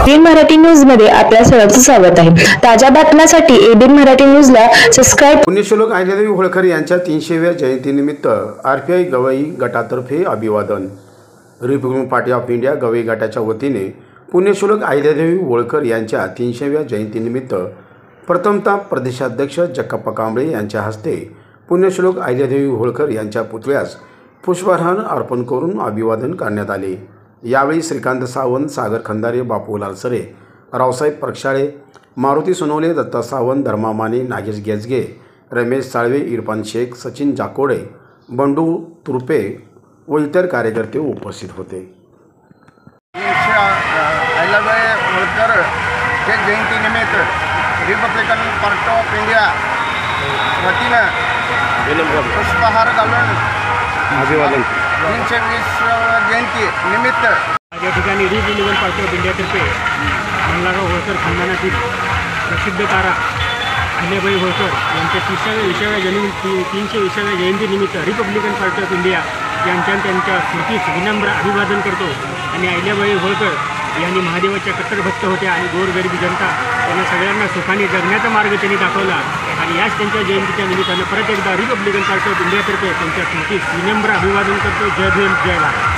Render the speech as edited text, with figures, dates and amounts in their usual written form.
ABN Marathi news मध्ये आपल्या सर्वांचं स्वागत आहे। ताज्या बातम्यांसाठी एबीएन मराठी न्यूजला सबस्क्राइब। पुण्यश्लोक अहिल्यादेवी होळकर यांच्या 300व्या जयंतीनिमित्त आरपीआय गवई गटातर्फे अभिवादन। Republican party of India Gavai गटाच्या वतीने पुण्यश्लोक अहिल्यादेवी होळकर यांच्या 300व्या जयंतीनिमित्त प्रथमतः प्रदेशाध्यक्ष जगप्पा कांबळे यांच्या हस्ते पुण्यश्लोक अहिल्यादेवी होळकर यांच्या पुतळ्यास पुष्पहार अर्पण करून अभिवादन करण्यात आले। यावेळी श्रीकांत सावंत, सागर खंदारे, बापू लालसरे, रावसाहेब प्रक्षाळे, मारुती सोनवणे, दत्ता सावंत, धर्मा माने, नागेश गेजगे, रमेश साळवे, इरफान शेख, सचिन जाकोडे, बंडू तुरपे व इतर कार्यकर्ते उपस्थित होते। अहिल्याबाई होळकर हे जयंतीनिमित्त रिपब्लिकन पार्टी ऑफ इंडिया वतीनं पुष्पहार घालून अभिवादन 320 जयंती निमित्त या ठिकाणी रिपब्लिकन पार्टी ऑफ इंडियातर्फे मंगलाराव होळकर खानदानातील प्रसिद्ध तारा अहिल्याबाई होळकर यांच्या 320व्या जयंतीनिमित्त रिपब्लिकन पार्टी ऑफ इंडिया त्यांच्या स्मृतीस विनम्र अभिवादन करतो। आणि अहिल्याबाई होळकर यांनी महादेवाच्या कट्टर भक्त होत्या आणि गोरगरिबी जनता त्यांना सगळ्यांना सुखाने जगण्याचा मार्ग त्यांनी दाखवला। आणि याच त्यांच्या जयंतीच्या निमित्तानं परत एकदा रिपब्लिकन पार्टी ऑफ इंडियातर्फे त्यांच्या स्मृतीस विनम्र अभिवादन करतो। जय भीम, जय भारत।